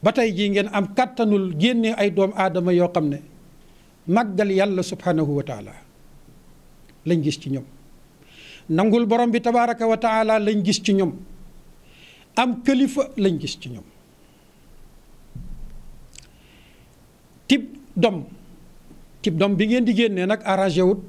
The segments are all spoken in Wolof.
ba tey jii ngeen am kàttanul génne ay doom aadama yoo xam ne màggal yàlla subhanahu wa taala lañ gis ci ñoom, nangul borom bi tabaraka wa taala lañ gis ci ñoom, am kilifa lañ gis ci ñoom. type doom bi ngeen di génnee nag arrangé wut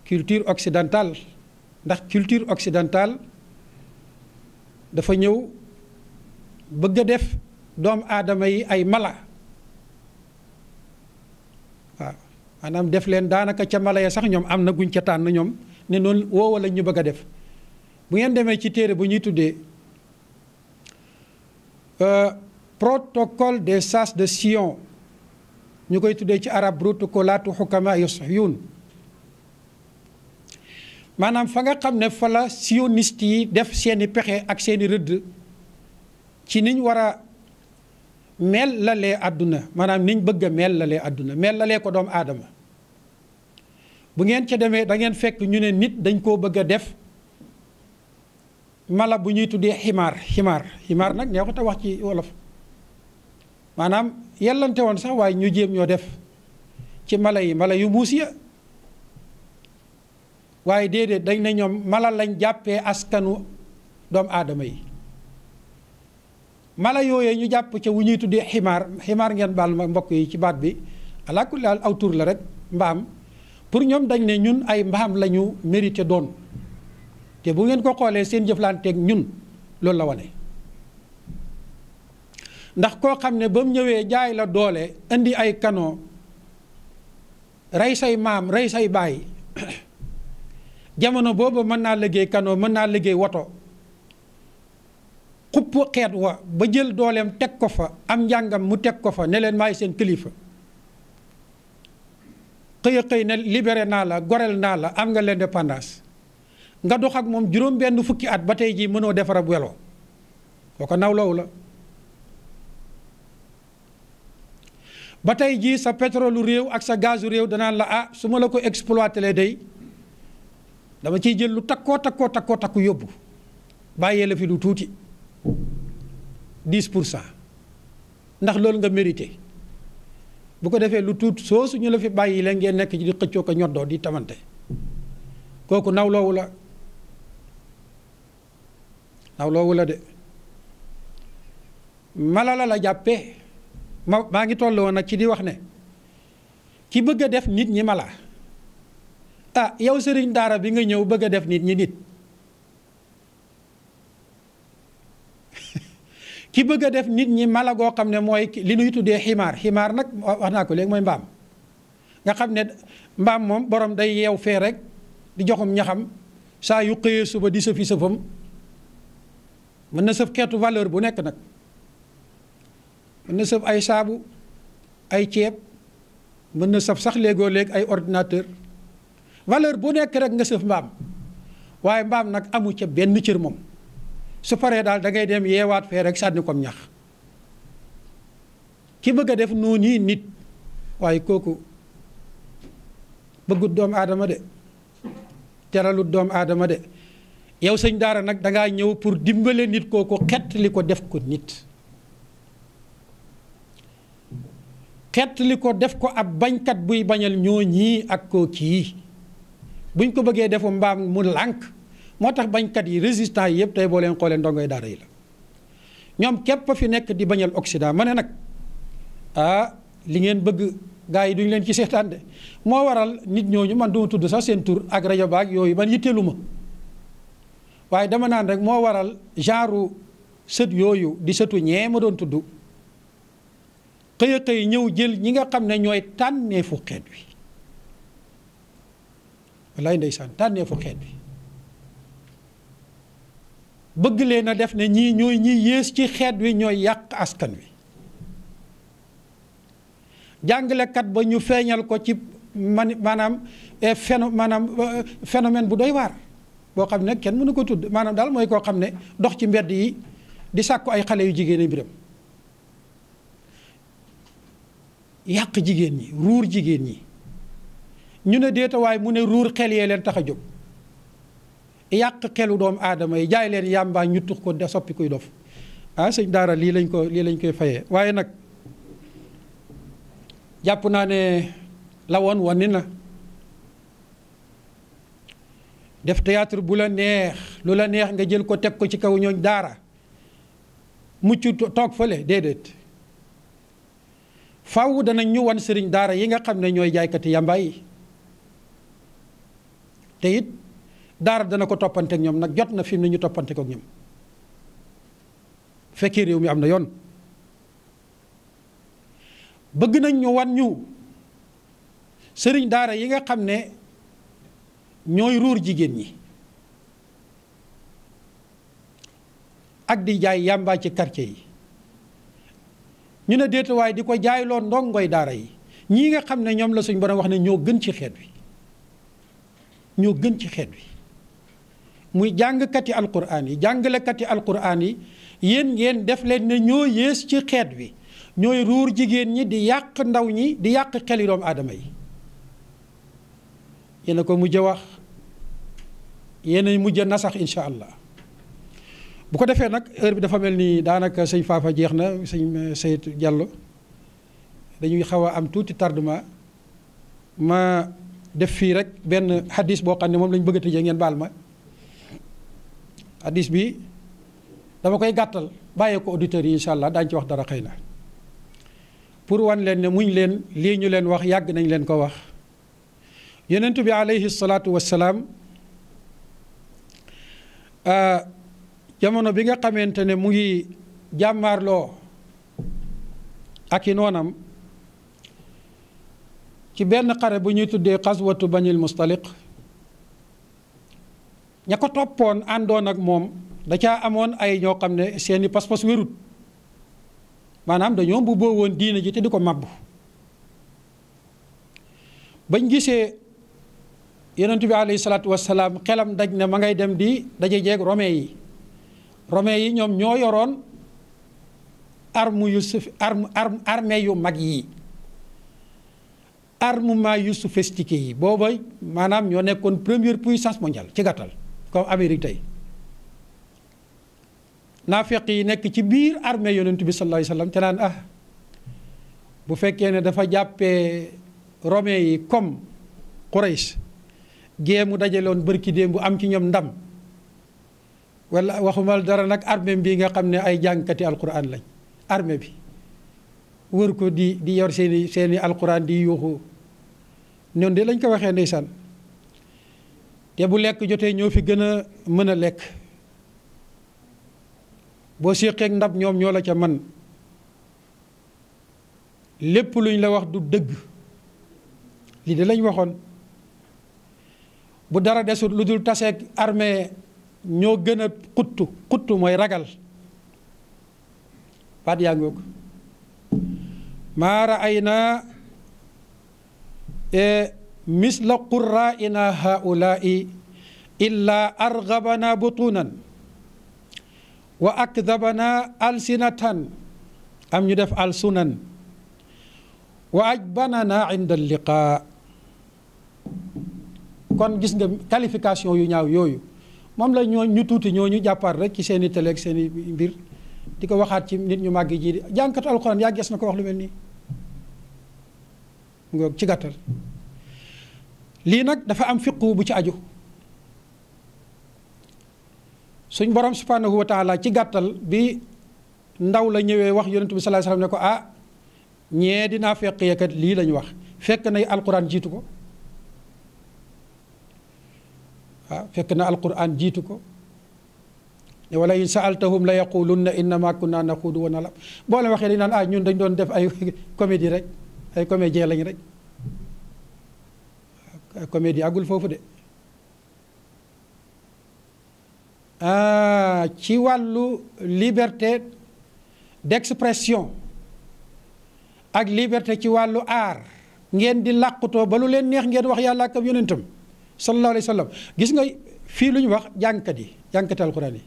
culture occidentale, ndax culture occidentale dafa ñëw bëgg a def doom aadama yi ay mala. waaw maanaam def leen daanaka ca mala ya sax ñoom am na guñ ca tànn ñoom ne noonu woowa la ñu bëgg a def. bu ngeen demee ci téere bu ñuy tuddee protocole des sages de Sion, ñu koy tuddee ci arab protocolaatu xukama yusyun, maanaam fa nga xam ne fa la sioniste yi def seeni pexe ak seeni rëdd ci niñ war a mel lalee àdduna, maanaam niñ bëgg a mel lalee àdduna, mel lalee ko doomu aadama. bu ngeen ca demee da ngeen fekk ñu ne nit dañ koo bëgg a def mala bu ñuy tuddee ximaar nag neexut a wax ci wolof, maanaam yellante woon sax waaye ñu jéem ñoo def ci mala yu muus ya, waaye déedéet dañ ne ñoom mala lañ jàppee askanu doomu aadama yi. mala yooyee ñu jàpp ca wu ñuy tuddee ximaar ngeen baal ma mbokk yi ci baat bi, alaa kulli haal aw tur la rek, mbaam. pour ñoom dañ ne ñun ay mbaam la ñu mérité doon, te bu ngeen ko xoolee seen jëflanteeg ñun loolu la wane. ndax koo xam ne ba mu ñëwee jaay la doole indi ay canon rey say maam rey say baay jamono boobu mën naa liggéey canon, mën naa liggéey woto, xupp xeet wa ba jël dooleem teg ko fa, am njàngam mu teg ko fa ne leen maay seen kilifa, xëy ne libéré naa la, gorel naa la, am nga l'indépendance, nga dox ak moom juróom benn fukki at ba tey jii mënoo defar ab welo, kooko nawloowu la. ba tey jii sa pétrole réew ak sa gazu réew danaan la su ma la ko exploité lee day dama ciy jël lu takku yóbbu, bàyyee la fi lu tuuti 10%, ndax loolu nga mérité. bu ko defee lu tuut soo suñu la fi bàyyi leen ngeen nekk ci di xëccoo ko ñoddoo di tamante, kooku nawloowu la de mala la jàppee. maa ngi toll woon nag ci di wax ne ki bëgg a def nit ñi mala, yow sëriñ daara bi nga ñëw bëgg a def nit ñi nit ki bëgg a def nit ñi mala goo xam ne mooy li nuy tuddee ximaar nag wax naa ko léegi mooy mbaam, nga xam ne mbaam moom borom day yeew fee rek di joxum ñaxam, saa yu xëyee suba di sëfi sëfam, mën na sëf xeetu valeur bu nekk nag, mën na sëf ay saabu, ay ceeb, mën na sëf sax léegoo léeg ay ordinateur, valeur bu nekk rek nga sëf mbaam. waaye mbaam nag amu ca benn cër moom, su paree daal da ngay dem yeewaat fee rek sànni kom ñax. ki bëgg a def noonu nit, waaye kooku bëggut doomu aadama de, teralut doomu aadama de. yow sëñ daara nag dangaa ñëw pour dimbale nit kooku xett li ko def ko nit, xett li ko def ko ab bañkat buy bañal ñoo ñii ak koo kii. buñ ko bëggee defu mbaam mu lànk, moo tax bañkat yi résistant yi yëpp tey boo leen xoolee ndongoy daara yi la, ñoom képp fi nekk di bañal Occident. ma ne nag li ngeen bëgg gaa yi duñ leen ci seetaan de, moo waral nit ñooñu man duma tudd sax seen tur ak rajo baag yooyu man yitteelu ma, waaye dama naan rek moo waral genre sët yooyu di sëtu ñee ma doon tudd xëy ñëw jël ñi nga xam ne ñooy tànneefu xeet wi. wallaay ndeysaan tànneefu xeet wi bëgg leen a def ne ñii ñooy ñi yées ci xeet wi, ñooy yàq askan wi. jàngalekat ba ñu feeñal ko ci maanaam phénomène bu doy waar boo xam ne kenn mënu ko tudd, maanaam daal mooy koo xam ne dox ci mbedd yi di sàkku ay xale yu jigéen mbiram, yàq jigéen ñi, ruur jigéen ñi. ñu ne déeta waaye mu ne ruur xel yee leen tax a jóg. yàq xelu doomu aadama yi jaay leen yàmbaa ñu tux ko de soppi kuy dof sëñ daara lii lañ koy fayee. waaye nag jàpp naa ne la woon wane na def théâtre bu la neex lu la neex nga jël ko teg ko ci kaw ñooñ daara mucc toog fële déedéet faaw danañ ñu wan sëriñ daara yi nga xam ne ñooy jaaykati yàmba yi te it daara dana ko toppanteek ñoom nag jot na fi mu ne ñu toppante kook ñoom fekkee réew mi am na yoon bëgg nañ ñu wan ñu sëriñ daara yi nga xam ne ñooy ruur jigéen ñi ak di jaay yàmbaa ci quartier yi ñu ne déeta waaye di ko jaayloo ndongoy daara yi ñii nga xam ne ñoom la suñ borom wax ne ñoo gën ci xeet wi ñoo gën ci xeet wi muy jàngkati alquran yi jàngalekati alquran yi yéen ngeen def leen ne ñoo yées ci xeet wi ñooy ruur jigéen ñi di yàq ndaw ñi di yàq xeli doomu aadama yi yéen a ko mujj wax yéen a mujj nasax incha allah bu ko defee nag heure bi dafa mel ni daanaka sëñ Fafa jeex na sëñ Seydou Diallo dañuy xaw a am tuuti tardement ma def fii rek benn hadis boo xam ne moom lañ bëgg a tëjee ngeen baal ma hadis bi dama koy gàttal bàyyee ko auditeurs yi incha allah daañu ci wax dara xëy na pour wan leen ne muñ leen lii ñu leen wax yàgg nañ leen ko wax yonent bi alayhi salaatu wassalaam jamono bi nga xamante ne mu ngi jàmmaarloo ak i noonam ci benn xare bu ñuy tuddee xaswatu banil mustaliq ña ko toppoon àndoon ak moom da caa amoon ay ñoo xam ne seeni pas-pas wérut maanaam dañoo mbubboo woon diine ji te di ko mabbu bañ gisee yonent bi alayhi salaatu wassalaam xelam daj ne ma ngay dem di daje jeeg romain yi ñoom ñoo yoroon armée yu mag yi armement yu sophistiqué yi booba maanaam ñoo nekkoon première puissance mondiale ci gàttal comme Amérique tey naafeq yi nekk ci biir armée yonent bi sallallahu alayhi wasallam te naan bu fekkee ne dafa jàppee romain yi comme Quraysh gée mu dajaloon bërki démb bu am ci ñoom ndam wala waxumal dara nag armée bi nga xam ne ay jàngkati alquran lañ armée bi wër ko di yor seeni alquran di yuuxu noonu de lañ ko waxee ndeysaan te bu lekk jotee ñoo fi gën a mën a lekk boo séqeek ndab ñoom ñoo la ca man lépp luñ la wax du dëgg lii de lañ waxoon bu dara desut lu dul taseeg armée ñoo gën a xuttu mooy ragal baat yaa ngoog maa ra'ayna misla qurra'ina haula'i illa arghabana butunan wa akdhabana alsinatan am ñu def alsunan wa ajbanana inda alliqa kon gis nga qualification yu ñaaw yooyu moom la ñu tuuti ñooñu jàppaat rek ci seeni télé ak seeni mbir di ko waxaat ci nit ñu màgg ji jànkatu alxuraan yaa ges na ko wax lu mel nii ngoog ci gàttal lii nag dafa am fiqu bu ci aju suñ borom subhanahu wa taala ci gàttal bi ndaw la ñëwee wax yonent bi sallallahu alayhi wasallam ne ko ñee dinaa fekk yekat lii lañu wax fekk na alquran jiitu ko fekk na alquran jiitu ko ne wala in saaltahum la yaqulunna innama kunna naxuudu wa nalab boo leen waxee dañ naan ñun dañ doon def ay comédie rek ay comédien lañ rek comédie àggul foofu de ci wàllu liberté d'expression ak liberté ci wàllu art ngeen di làqutoo ba lu leen neex ngeen wax yàlla ak yonentam sallallahu alayhi wa sallam gis nga fii lu ñu wax jàngkati alxuraan yi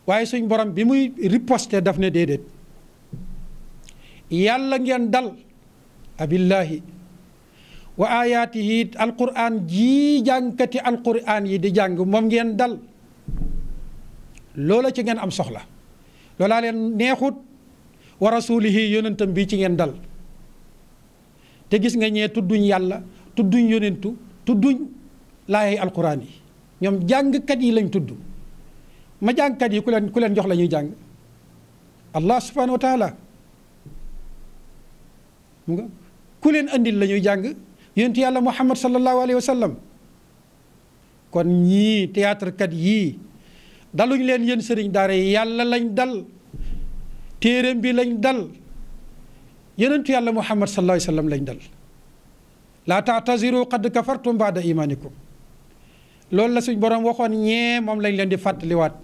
waaye suñ borom bi muy riposte daf ne déedéet yàlla ngeen dal abillahi wa ayaatihi alquran jii jàngkati alquran yi di jàng moom ngeen dal loola ci ngeen am soxla loolaa leen neexut wa rasulihi yonentam bii ci ngeen dal te gis nga ñee tudduñ yàlla tudduñ yonentu tudduñ laayay alquran yi ñoom jàngkat yi lañ tudd ma jàngkat yi ku leen jox la ñuy jàng allah subhanahu wa taala mu nga ku leen andil la ñuy jàng yonentu yàlla muhammad sallallahu alayhi wa sallam kon ñii théâtre kat yii daluñ leen yéen sëriñ daara yi yàlla lañ dal téeréem bi lañ dal yonentu yàlla muhammad sallallahu alayhi wa sallam lañ dal laa taataziru qad kafartum baada imanikum loolu la suñ borom waxoon ñee moom lañ leen di fàttaliwaat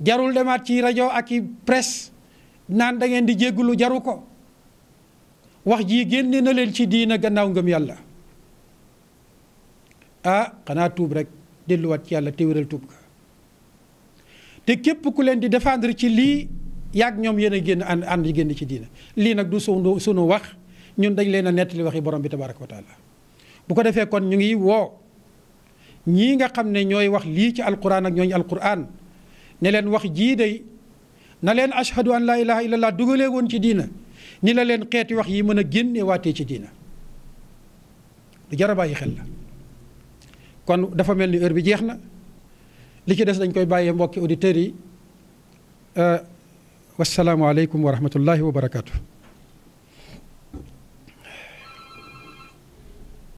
jarul demaat ci rajo ak i presse naan da ngeen di jéggulu jaru ko wax jii génne na leen ci diina gannaaw ngëm yàlla xanaa tuub rek delluwaat ci yàlla te wéral tuub ka te képp ku leen di défendre ci lii yàgg ñoom yéen a génn ànd génn ci diina lii nag du sunu wax ñun dañ leen a nettali waxi borom bi tabaraka wa taala bu ko defee kon ñu ngi woo ñii nga xam ne ñooy wax lii ci alquran ak ñooñu alquran ne leen wax jii day na leen ashhadu an laa ilaha illallah dugalee woon ci diina ni la leen xeeti wax yi mën a génne waatee ci diina lu jar a bàyyi xel la kon dafa mel ni heure bi jeex na li ci des dañ koy bàyyee mbokki auditeurs yi wasalaamualeykum wa rahmatullahi wa barakaatu.